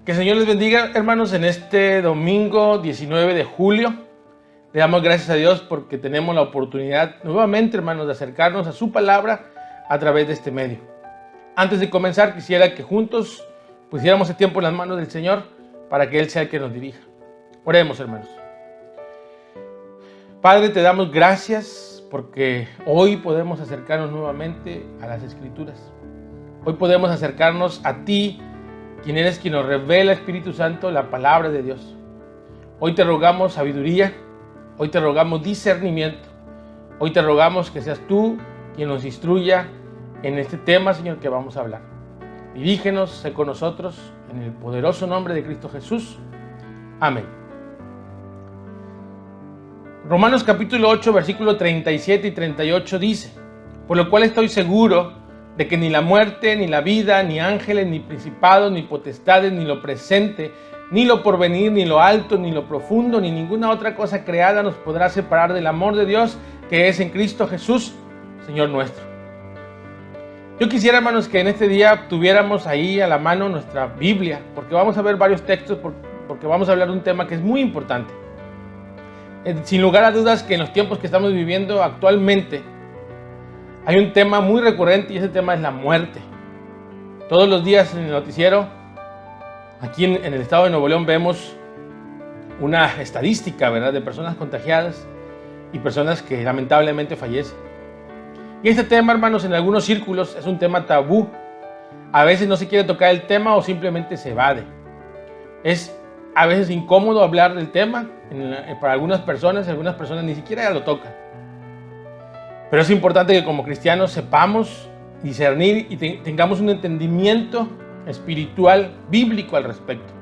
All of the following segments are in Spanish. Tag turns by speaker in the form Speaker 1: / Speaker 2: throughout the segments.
Speaker 1: Que el Señor les bendiga, hermanos, en este domingo 19 de julio. Le damos gracias a Dios porque tenemos la oportunidad nuevamente, hermanos, de acercarnos a su palabra a través de este medio. Antes de comenzar, quisiera que juntos pusiéramos el tiempo en las manos del Señor para que Él sea el que nos dirija. Oremos, hermanos. Padre, te damos gracias porque hoy podemos acercarnos nuevamente a las Escrituras. Hoy podemos acercarnos a ti, quien eres quien nos revela, Espíritu Santo, la palabra de Dios. Hoy te rogamos sabiduría, hoy te rogamos discernimiento, hoy te rogamos que seas tú quien nos instruya en este tema, Señor, que vamos a hablar. Dirígenos, sé con nosotros, en el poderoso nombre de Cristo Jesús. Amén. Romanos capítulo 8, versículos 37 y 38 dice: por lo cual estoy seguro de que ni la muerte, ni la vida, ni ángeles, ni principados, ni potestades, ni lo presente, ni lo porvenir, ni lo alto, ni lo profundo, ni ninguna otra cosa creada nos podrá separar del amor de Dios que es en Cristo Jesús, Señor nuestro. Yo quisiera, hermanos, que en este día tuviéramos ahí a la mano nuestra Biblia, porque vamos a ver varios textos, porque vamos a hablar de un tema que es muy importante. Sin lugar a dudas que en los tiempos que estamos viviendo actualmente, hay un tema muy recurrente y ese tema es la muerte. Todos los días en el noticiero, aquí en el estado de Nuevo León, vemos una estadística, ¿verdad?, de personas contagiadas y personas que lamentablemente fallecen. Y este tema, hermanos, en algunos círculos es un tema tabú. A veces no se quiere tocar el tema o simplemente se evade. Es a veces incómodo hablar del tema para algunas personas ni siquiera lo tocan. Pero es importante que como cristianos sepamos discernir y tengamos un entendimiento espiritual, bíblico al respecto.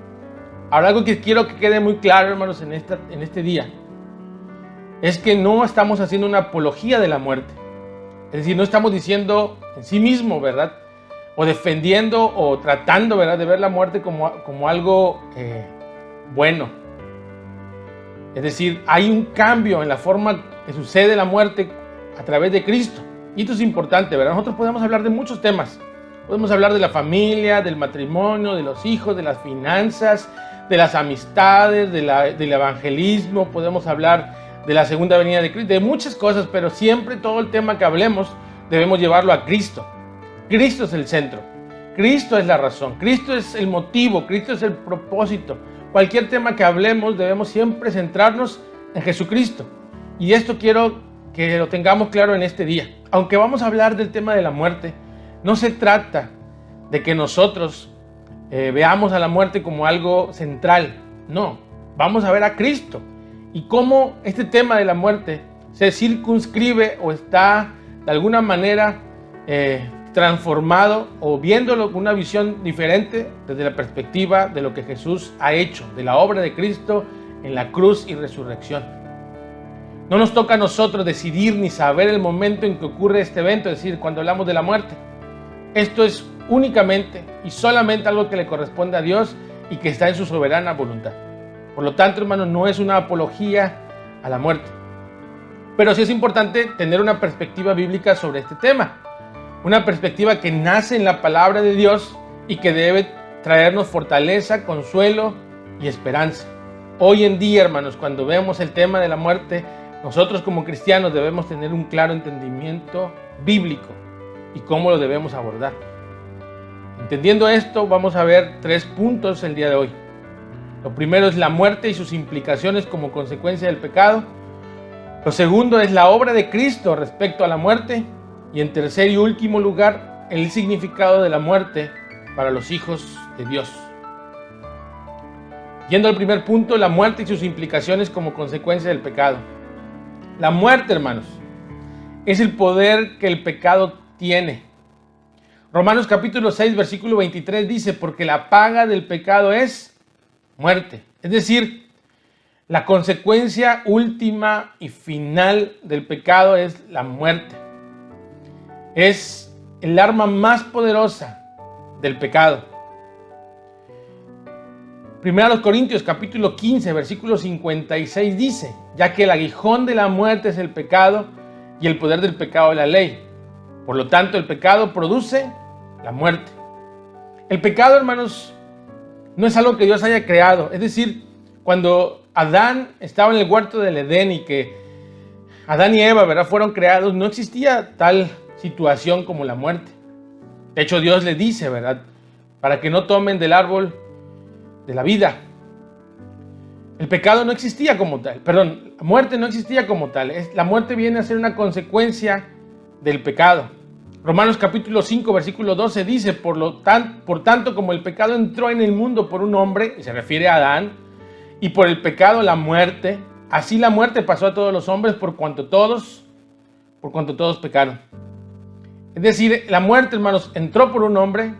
Speaker 1: Ahora, algo que quiero que quede muy claro, hermanos, en este día, es que no estamos haciendo una apología de la muerte. Es decir, no estamos diciendo en sí mismo, ¿verdad?, o defendiendo o tratando, ¿verdad?, de ver la muerte como algo bueno. Es decir, hay un cambio en la forma que sucede la muerte a través de Cristo. Y esto es importante, ¿verdad? Nosotros podemos hablar de muchos temas. Podemos hablar de la familia, del matrimonio, de los hijos, de las finanzas, de las amistades, del evangelismo. Podemos hablar de la segunda venida de Cristo, de muchas cosas, pero siempre todo el tema que hablemos debemos llevarlo a Cristo. Cristo es el centro. Cristo es la razón. Cristo es el motivo. Cristo es el propósito. Cualquier tema que hablemos debemos siempre centrarnos en Jesucristo. Y esto quiero que lo tengamos claro en este día. Aunque vamos a hablar del tema de la muerte, no se trata de que nosotros veamos a la muerte como algo central. No, vamos a ver a Cristo y cómo este tema de la muerte se circunscribe o está de alguna manera transformado o viéndolo con una visión diferente desde la perspectiva de lo que Jesús ha hecho, de la obra de Cristo en la cruz y resurrección. No nos toca a nosotros decidir ni saber el momento en que ocurre este evento, es decir, cuando hablamos de la muerte. Esto es únicamente y solamente algo que le corresponde a Dios y que está en su soberana voluntad. Por lo tanto, hermanos, no es una apología a la muerte. Pero sí es importante tener una perspectiva bíblica sobre este tema. Una perspectiva que nace en la palabra de Dios y que debe traernos fortaleza, consuelo y esperanza. Hoy en día, hermanos, cuando vemos el tema de la muerte, nosotros como cristianos debemos tener un claro entendimiento bíblico y cómo lo debemos abordar. Entendiendo esto, vamos a ver 3 puntos el día de hoy. Lo primero es la muerte y sus implicaciones como consecuencia del pecado. Lo segundo es la obra de Cristo respecto a la muerte. Y en tercer y último lugar, el significado de la muerte para los hijos de Dios. Yendo al primer punto, la muerte y sus implicaciones como consecuencia del pecado. La muerte, hermanos, es el poder que el pecado tiene. Romanos capítulo 6, versículo 23 dice: porque la paga del pecado es muerte. Es decir, la consecuencia última y final del pecado es la muerte. Es el arma más poderosa del pecado. Primera a los Corintios capítulo 15, versículo 56 dice: ya que el aguijón de la muerte es el pecado y el poder del pecado es la ley. Por lo tanto, el pecado produce la muerte. El pecado, hermanos, no es algo que Dios haya creado. Es decir, cuando Adán estaba en el huerto del Edén y que Adán y Eva, ¿verdad?, fueron creados, no existía tal situación como la muerte. De hecho, Dios le dice, ¿verdad?, para que no tomen del árbol de la vida. El pecado no existía como tal, perdón, la muerte no existía como tal. La muerte viene a ser una consecuencia del pecado. Romanos capítulo 5, versículo 12 dice, por tanto, como el pecado entró en el mundo por un hombre, y se refiere a Adán, y por el pecado la muerte, así la muerte pasó a todos los hombres por cuanto todos pecaron. Es decir, la muerte, hermanos, entró por un hombre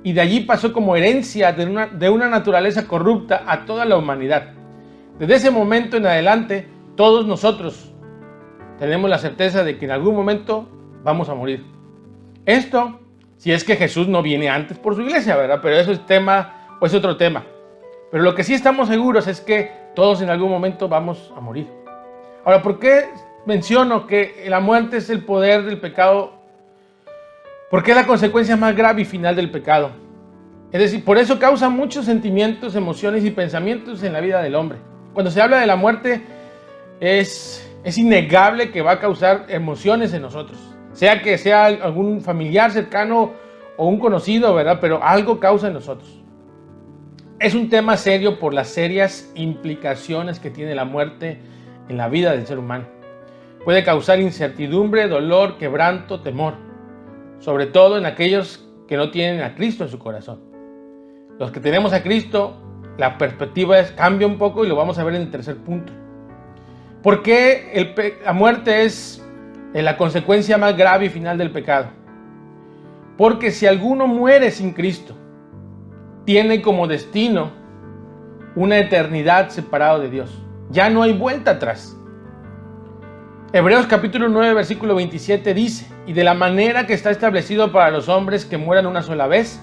Speaker 1: y de allí pasó como herencia de una naturaleza corrupta a toda la humanidad. Desde ese momento en adelante, todos nosotros tenemos la certeza de que en algún momento vamos a morir. Esto, si es que Jesús no viene antes por su iglesia, ¿verdad? Pero eso es otro tema. Pero lo que sí estamos seguros es que todos en algún momento vamos a morir. Ahora, ¿por qué menciono que la muerte es el poder del pecado? Porque es la consecuencia más grave y final del pecado. Es decir, por eso causa muchos sentimientos, emociones y pensamientos en la vida del hombre. Cuando se habla de la muerte, es innegable que va a causar emociones en nosotros. Sea que sea algún familiar cercano o un conocido, ¿verdad? Pero algo causa en nosotros. Es un tema serio por las serias implicaciones que tiene la muerte en la vida del ser humano. Puede causar incertidumbre, dolor, quebranto, temor. Sobre todo en aquellos que no tienen a Cristo en su corazón. Los que tenemos a Cristo, la perspectiva cambia un poco y lo vamos a ver en el tercer punto. ¿Por qué la muerte es la consecuencia más grave y final del pecado? Porque si alguno muere sin Cristo, tiene como destino una eternidad separado de Dios. Ya no hay vuelta atrás. Hebreos capítulo 9, versículo 27 dice, y de la manera que está establecido para los hombres que mueran una sola vez,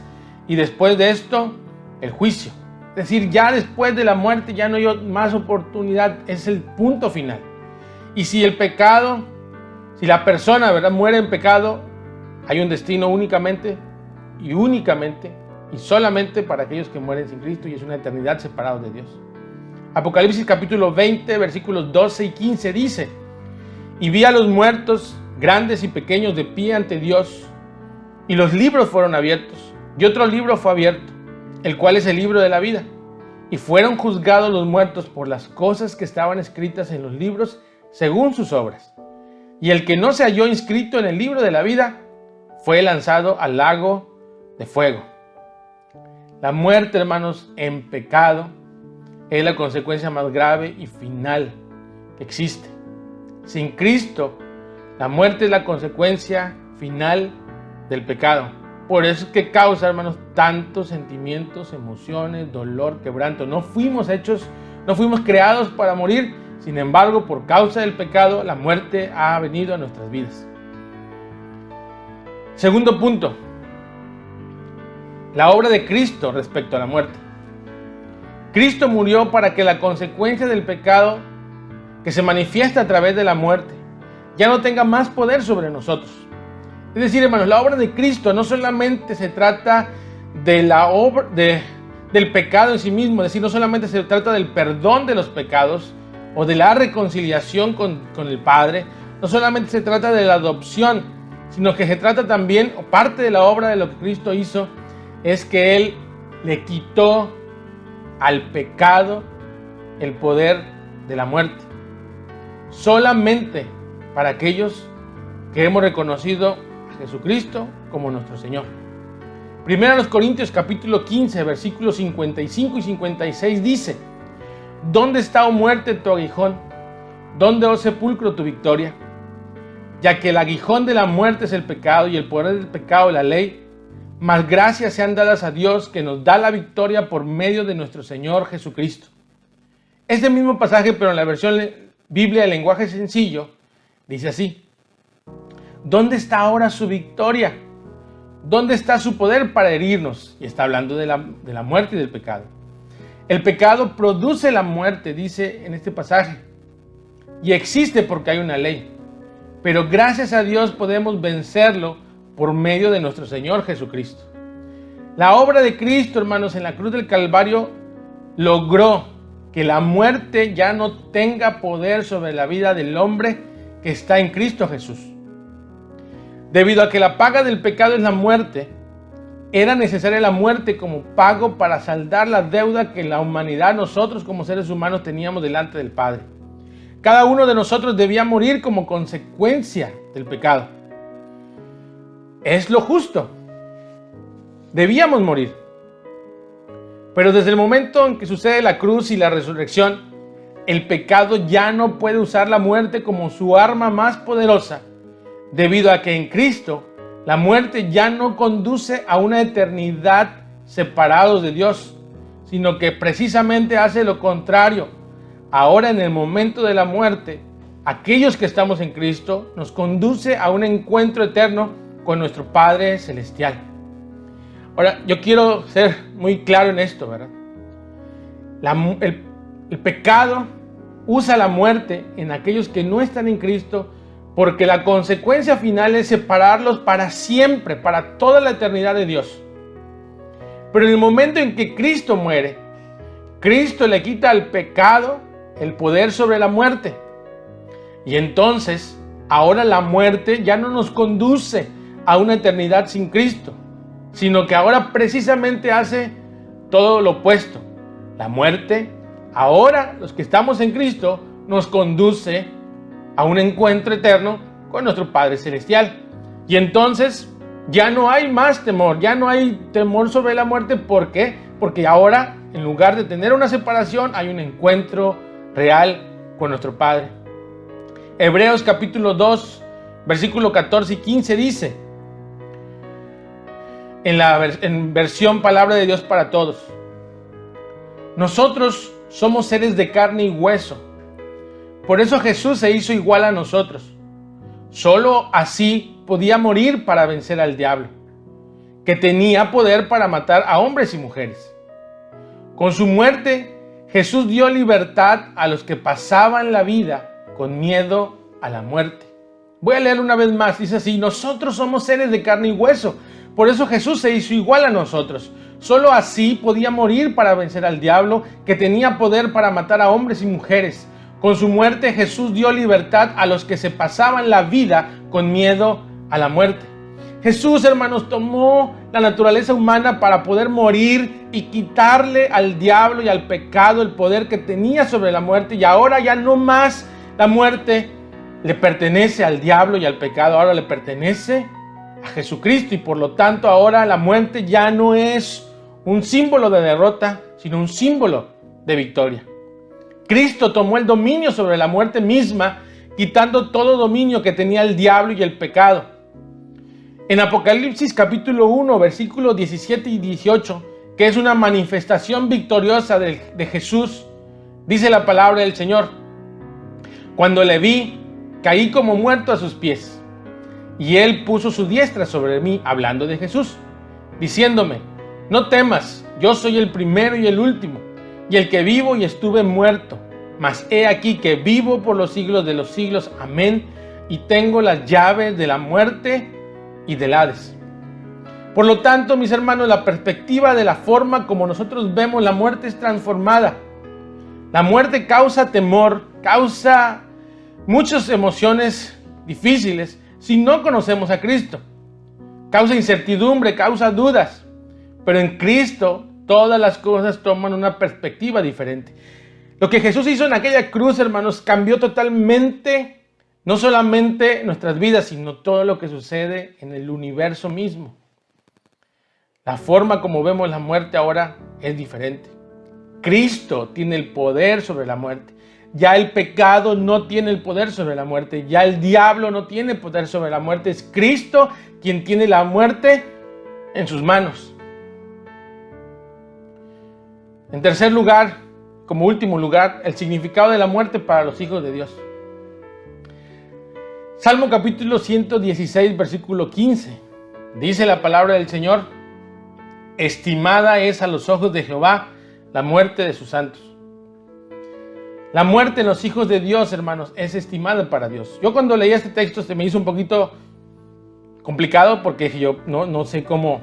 Speaker 1: y después de esto, el juicio. Es decir, ya después de la muerte ya no hay más oportunidad, es el punto final. Y si la persona, ¿verdad?, muere en pecado, hay un destino únicamente y solamente para aquellos que mueren sin Cristo, y es una eternidad separados de Dios. Apocalipsis capítulo 20, versículos 12 y 15 dice, y vi a los muertos, grandes y pequeños, de pie ante Dios, y los libros fueron abiertos, y otro libro fue abierto, el cual es el libro de la vida. Y fueron juzgados los muertos por las cosas que estaban escritas en los libros según sus obras. Y el que no se halló inscrito en el libro de la vida fue lanzado al lago de fuego. La muerte, hermanos, en pecado es la consecuencia más grave y final que existe. Sin Cristo, la muerte es la consecuencia final del pecado. Por eso es que causa, hermanos, tantos sentimientos, emociones, dolor, quebranto. No fuimos creados para morir. Sin embargo, por causa del pecado, la muerte ha venido a nuestras vidas. Segundo punto, la obra de Cristo respecto a la muerte. Cristo murió para que la consecuencia del pecado que se manifiesta a través de la muerte ya no tenga más poder sobre nosotros. Es decir, hermanos, la obra de Cristo no solamente se trata de la obra del pecado en sí mismo, es decir, no solamente se trata del perdón de los pecados o de la reconciliación con el Padre, no solamente se trata de la adopción, sino que se trata también, o parte de la obra de lo que Cristo hizo, es que Él le quitó al pecado el poder de la muerte. Solamente para aquellos que hemos reconocido a Jesucristo como nuestro Señor. Primero a los Corintios capítulo 15, versículos 55 y 56 dice, ¿dónde está, oh muerte, tu aguijón? ¿Dónde, oh sepulcro, tu victoria? Ya que el aguijón de la muerte es el pecado y el poder del pecado la ley, mas gracias sean dadas a Dios que nos da la victoria por medio de nuestro Señor Jesucristo. Este mismo pasaje, pero en la versión Biblia de lenguaje sencillo, dice así, ¿dónde está ahora su victoria? ¿Dónde está su poder para herirnos? Y está hablando de la muerte y del pecado. El pecado produce la muerte, dice en este pasaje, y existe porque hay una ley. Pero gracias a Dios podemos vencerlo por medio de nuestro Señor Jesucristo. La obra de Cristo, hermanos, en la cruz del Calvario logró que la muerte ya no tenga poder sobre la vida del hombre que está en Cristo Jesús. Debido a que la paga del pecado es la muerte, era necesaria la muerte como pago para saldar la deuda que la humanidad, nosotros como seres humanos, teníamos delante del Padre. Cada uno de nosotros debía morir como consecuencia del pecado. Es lo justo. Debíamos morir. Pero desde el momento en que sucede la cruz y la resurrección, el pecado ya no puede usar la muerte como su arma más poderosa, debido a que en Cristo la muerte ya no conduce a una eternidad separados de Dios, sino que precisamente hace lo contrario. Ahora, en el momento de la muerte, aquellos que estamos en Cristo nos conduce a un encuentro eterno con nuestro Padre Celestial. Ahora, yo quiero ser muy claro en esto, ¿verdad? El pecado usa la muerte en aquellos que no están en Cristo, porque la consecuencia final es separarlos para siempre, para toda la eternidad de Dios. Pero en el momento en que Cristo muere, Cristo le quita al pecado el poder sobre la muerte. Y entonces, ahora la muerte ya no nos conduce a una eternidad sin Cristo, sino que ahora precisamente hace todo lo opuesto. La muerte, ahora los que estamos en Cristo, nos conduce a un encuentro eterno con nuestro Padre Celestial. Y entonces ya no hay más temor, ya no hay temor sobre la muerte. ¿Por qué? Porque ahora, en lugar de tener una separación, hay un encuentro real con nuestro Padre. Hebreos capítulo 2, versículo 14 y 15 dice, en versión Palabra de Dios para Todos: nosotros somos seres de carne y hueso. Por eso Jesús se hizo igual a nosotros. Solo así podía morir para vencer al diablo, que tenía poder para matar a hombres y mujeres. Con su muerte, Jesús dio libertad a los que pasaban la vida con miedo a la muerte. Voy a leer una vez más. Dice así: nosotros somos seres de carne y hueso. Por eso Jesús se hizo igual a nosotros. Solo así podía morir para vencer al diablo, que tenía poder para matar a hombres y mujeres. Con su muerte, Jesús dio libertad a los que se pasaban la vida con miedo a la muerte. Jesús, hermanos, tomó la naturaleza humana para poder morir y quitarle al diablo y al pecado el poder que tenía sobre la muerte. Y ahora ya no más la muerte le pertenece al diablo y al pecado, ahora le pertenece a Jesucristo. Y por lo tanto ahora la muerte ya no es un símbolo de derrota, sino un símbolo de victoria. Cristo tomó el dominio sobre la muerte misma, quitando todo dominio que tenía el diablo y el pecado. En Apocalipsis capítulo 1, versículos 17 y 18, que es una manifestación victoriosa de Jesús, dice la palabra del Señor: cuando le vi, caí como muerto a sus pies, y él puso su diestra sobre mí, hablando de Jesús, diciéndome: no temas, yo soy el primero y el último, y el que vivo y estuve muerto, mas he aquí que vivo por los siglos de los siglos, amén, y tengo las llaves de la muerte y del Hades. Por lo tanto, mis hermanos, la perspectiva de la forma como nosotros vemos la muerte es transformada. La muerte causa temor, causa muchas emociones difíciles si no conocemos a Cristo. Causa incertidumbre, causa dudas. Pero en Cristo todas las cosas toman una perspectiva diferente. Lo que Jesús hizo en aquella cruz, hermanos, cambió totalmente no solamente nuestras vidas, sino todo lo que sucede en el universo mismo. La forma como vemos la muerte ahora es diferente. Cristo tiene el poder sobre la muerte. Ya el pecado no tiene el poder sobre la muerte. Ya el diablo no tiene poder sobre la muerte. Es Cristo quien tiene la muerte en sus manos. En tercer lugar, como último lugar, el significado de la muerte para los hijos de Dios. Salmo capítulo 116, versículo 15. Dice la palabra del Señor: estimada es a los ojos de Jehová la muerte de sus santos. La muerte en los hijos de Dios, hermanos, es estimada para Dios. Yo cuando leí este texto se me hizo un poquito complicado porque yo no sé cómo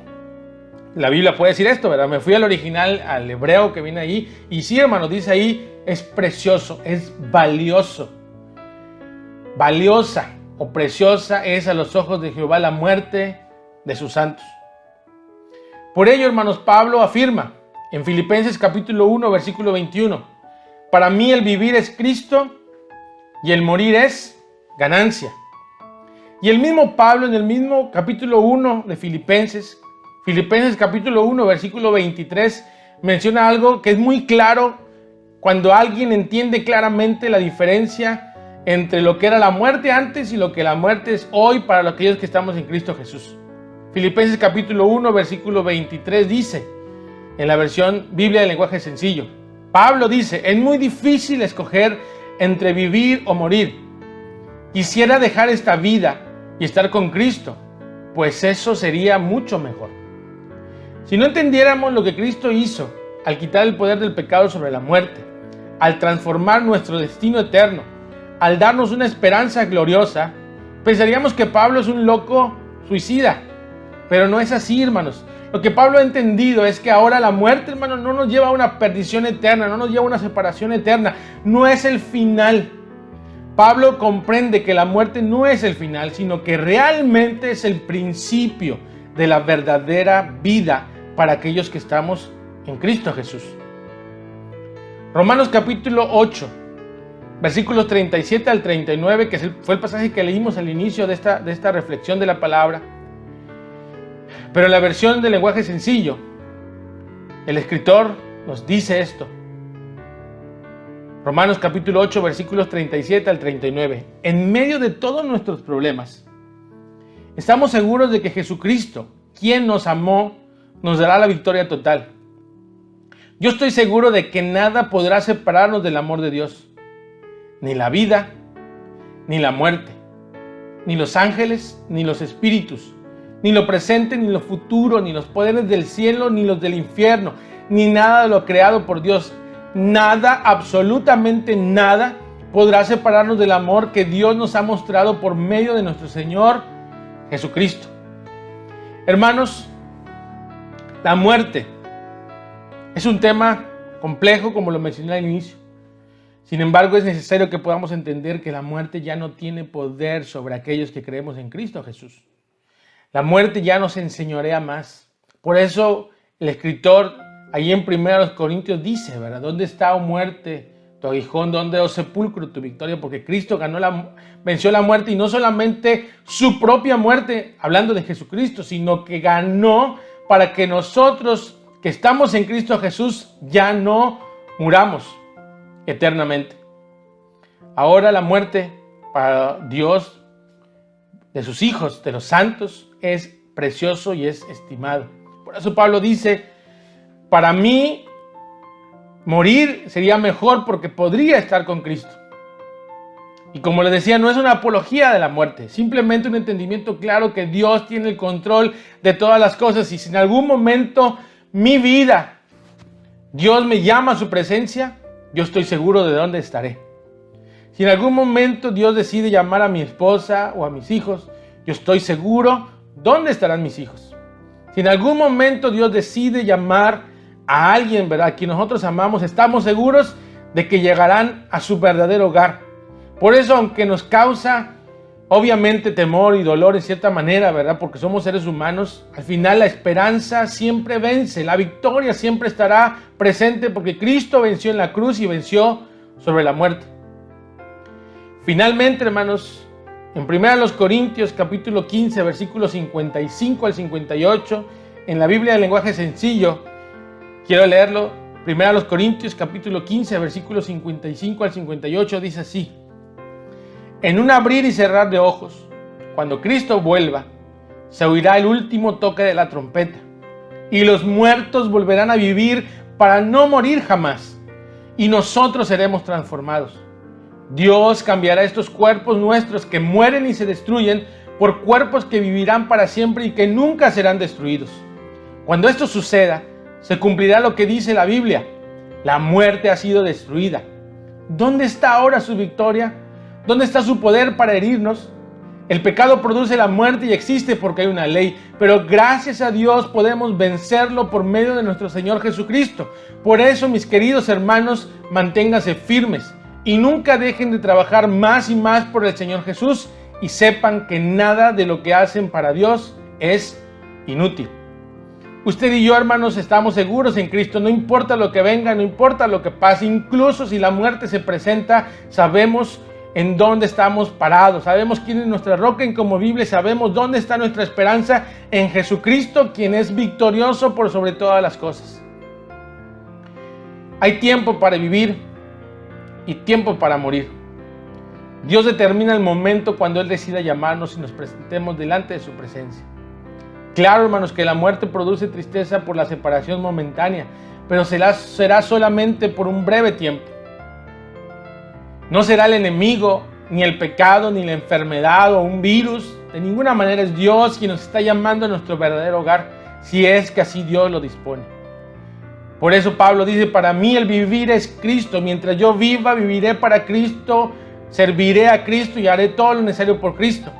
Speaker 1: la Biblia puede decir esto, ¿verdad? Me fui al original, al hebreo que viene ahí, y sí, hermanos, dice ahí, es precioso, es valioso. Valiosa o preciosa es a los ojos de Jehová la muerte de sus santos. Por ello, hermanos, Pablo afirma en Filipenses capítulo 1, versículo 21, para mí el vivir es Cristo y el morir es ganancia. Y el mismo Pablo en el mismo capítulo 1 de Filipenses capítulo 1, versículo 23, menciona algo que es muy claro cuando alguien entiende claramente la diferencia entre lo que era la muerte antes y lo que la muerte es hoy para aquellos que estamos en Cristo Jesús. Filipenses capítulo 1, versículo 23 dice, en la versión Biblia del lenguaje sencillo, Pablo dice, es muy difícil escoger entre vivir o morir. Quisiera dejar esta vida y estar con Cristo, pues eso sería mucho mejor. Si no entendiéramos lo que Cristo hizo al quitar el poder del pecado sobre la muerte, al transformar nuestro destino eterno, al darnos una esperanza gloriosa, pensaríamos que Pablo es un loco suicida. Pero no es así, hermanos. Lo que Pablo ha entendido es que ahora la muerte, hermanos, no nos lleva a una perdición eterna, no nos lleva a una separación eterna, no es el final. Pablo comprende que la muerte no es el final, sino que realmente es el principio de la verdadera vida para aquellos que estamos en Cristo Jesús. Romanos capítulo 8, versículos 37 al 39, que fue el pasaje que leímos al inicio de esta reflexión de la palabra. Pero en la versión del lenguaje sencillo, el escritor nos dice esto. Romanos capítulo 8, versículos 37 al 39. En medio de todos nuestros problemas, estamos seguros de que Jesucristo, quien nos amó, nos dará la victoria total. Yo estoy seguro de que nada podrá separarnos del amor de Dios. Ni la vida, ni la muerte, ni los ángeles, ni los espíritus, ni lo presente, ni lo futuro, ni los poderes del cielo, ni los del infierno, ni nada de lo creado por Dios. Nada, absolutamente nada, podrá separarnos del amor que Dios nos ha mostrado por medio de nuestro Señor Jesucristo. Hermanos, la muerte es un tema complejo, como lo mencioné al inicio. Sin embargo, es necesario que podamos entender que la muerte ya no tiene poder sobre aquellos que creemos en Cristo Jesús. La muerte ya no se enseñorea más. Por eso el escritor ahí en 1 Corintios dice, ¿verdad? ¿Dónde está, oh muerte, tu aguijón? ¿Dónde, oh sepulcro, tu victoria? Porque Cristo venció la muerte, y no solamente su propia muerte, hablando de Jesucristo, sino que ganó para que nosotros que estamos en Cristo Jesús ya no muramos eternamente. Ahora la muerte para Dios, de sus hijos, de los santos, es precioso y es estimado. Por eso Pablo dice, para mí morir sería mejor porque podría estar con Cristo. Y como les decía, no es una apología de la muerte, simplemente un entendimiento claro que Dios tiene el control de todas las cosas, y si en algún momento mi vida, Dios me llama a su presencia, yo estoy seguro de dónde estaré. Si en algún momento Dios decide llamar a mi esposa o a mis hijos, yo estoy seguro dónde estarán mis hijos. Si en algún momento Dios decide llamar a alguien, ¿verdad?, a quien nosotros amamos, estamos seguros de que llegarán a su verdadero hogar. Por eso, aunque nos causa obviamente temor y dolor en cierta manera, ¿verdad?, porque somos seres humanos, al final la esperanza siempre vence, la victoria siempre estará presente, porque Cristo venció en la cruz y venció sobre la muerte. Finalmente, hermanos, en 1 Corintios capítulo 15, versículos 55 al 58, en la Biblia del lenguaje sencillo, quiero leerlo. 1 Corintios capítulo 15, versículos 55 al 58, dice así: en un abrir y cerrar de ojos, cuando Cristo vuelva, se oirá el último toque de la trompeta, y los muertos volverán a vivir para no morir jamás, y nosotros seremos transformados. Dios cambiará estos cuerpos nuestros que mueren y se destruyen por cuerpos que vivirán para siempre y que nunca serán destruidos. Cuando esto suceda, se cumplirá lo que dice la Biblia: la muerte ha sido destruida. ¿Dónde está ahora su victoria? ¿Dónde está su poder para herirnos? El pecado produce la muerte y existe porque hay una ley, pero gracias a Dios podemos vencerlo por medio de nuestro Señor Jesucristo. Por eso, mis queridos hermanos, manténganse firmes y nunca dejen de trabajar más y más por el Señor Jesús, y sepan que nada de lo que hacen para Dios es inútil. Usted y yo, hermanos, estamos seguros en Cristo. No importa lo que venga, no importa lo que pase, incluso si la muerte se presenta, sabemos en dónde estamos parados, sabemos quién es nuestra roca inconmovible, sabemos dónde está nuestra esperanza, en Jesucristo, quien es victorioso por sobre todas las cosas. Hay tiempo para vivir y tiempo para morir. Dios determina el momento cuando Él decida llamarnos y nos presentemos delante de su presencia. Claro, hermanos, que la muerte produce tristeza por la separación momentánea, pero será solamente por un breve tiempo. No será el enemigo, ni el pecado, ni la enfermedad o un virus. De ninguna manera es Dios quien nos está llamando a nuestro verdadero hogar, si es que así Dios lo dispone. Por eso Pablo dice: para mí el vivir es Cristo. Mientras yo viva, viviré para Cristo, serviré a Cristo y haré todo lo necesario por Cristo.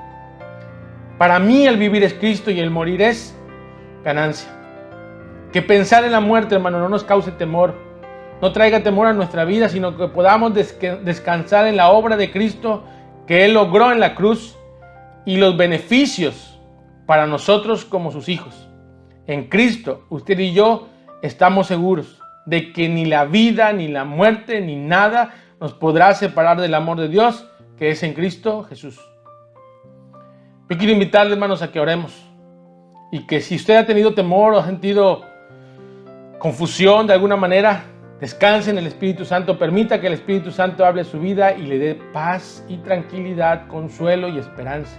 Speaker 1: Para mí el vivir es Cristo y el morir es ganancia. Que pensar en la muerte, hermano, no nos cause temor, no traiga temor a nuestra vida, sino que podamos descansar en la obra de Cristo que Él logró en la cruz y los beneficios para nosotros como sus hijos. En Cristo, usted y yo estamos seguros de que ni la vida, ni la muerte, ni nada nos podrá separar del amor de Dios que es en Cristo Jesús. Yo quiero invitarle, hermanos, a que oremos, y que si usted ha tenido temor o ha sentido confusión de alguna manera, descanse en el Espíritu Santo, permita que el Espíritu Santo hable su vida y le dé paz y tranquilidad, consuelo y esperanza,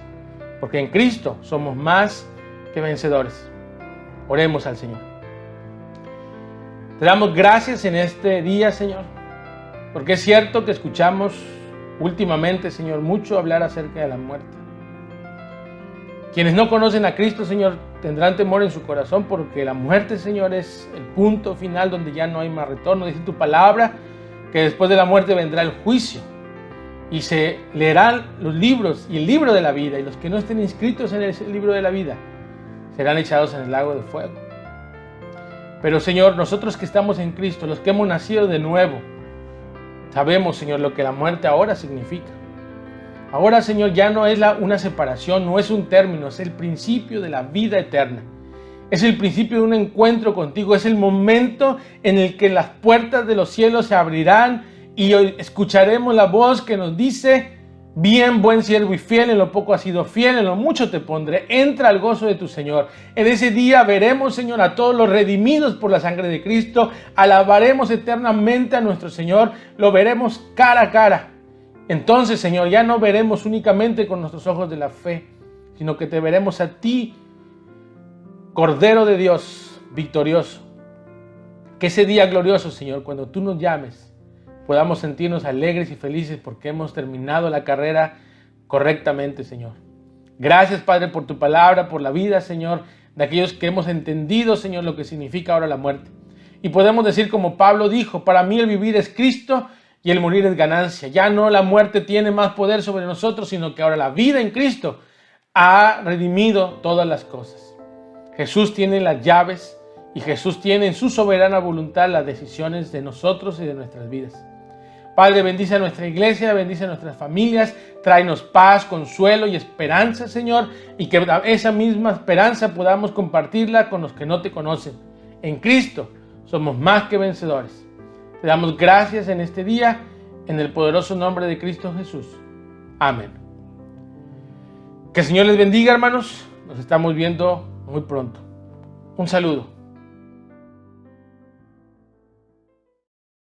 Speaker 1: porque en Cristo somos más que vencedores. Oremos al Señor. Te damos gracias en este día, Señor, porque es cierto que escuchamos últimamente, Señor, mucho hablar acerca de la muerte. Quienes no conocen a Cristo, Señor, tendrán temor en su corazón, porque la muerte, Señor, es el punto final donde ya no hay más retorno. Dice tu palabra que después de la muerte vendrá el juicio y se leerán los libros y el libro de la vida, y los que no estén inscritos en el libro de la vida serán echados en el lago de fuego. Pero, Señor, nosotros que estamos en Cristo, los que hemos nacido de nuevo, sabemos, Señor, lo que la muerte ahora significa. Ahora, Señor, ya no es una separación, no es un término, es el principio de la vida eterna. Es el principio de un encuentro contigo, es el momento en el que las puertas de los cielos se abrirán y escucharemos la voz que nos dice: bien, buen siervo y fiel, en lo poco has sido fiel, en lo mucho te pondré, entra al gozo de tu Señor. En ese día veremos, Señor, a todos los redimidos por la sangre de Cristo, alabaremos eternamente a nuestro Señor, lo veremos cara a cara. Entonces, Señor, ya no veremos únicamente con nuestros ojos de la fe, sino que te veremos a ti, Cordero de Dios, victorioso. Que ese día glorioso, Señor, cuando tú nos llames, podamos sentirnos alegres y felices porque hemos terminado la carrera correctamente, Señor. Gracias, Padre, por tu palabra, por la vida, Señor, de aquellos que hemos entendido, Señor, lo que significa ahora la muerte. Y podemos decir como Pablo dijo: para mí el vivir es Cristo y el morir es ganancia. Ya no la muerte tiene más poder sobre nosotros, sino que ahora la vida en Cristo ha redimido todas las cosas. Jesús tiene las llaves y Jesús tiene en su soberana voluntad las decisiones de nosotros y de nuestras vidas. Padre, bendice a nuestra iglesia, bendice a nuestras familias, tráenos paz, consuelo y esperanza, Señor, y que esa misma esperanza podamos compartirla con los que no te conocen. En Cristo somos más que vencedores. Te damos gracias en este día, en el poderoso nombre de Cristo Jesús. Amén. Que el Señor les bendiga, hermanos. Nos estamos viendo muy pronto. Un saludo.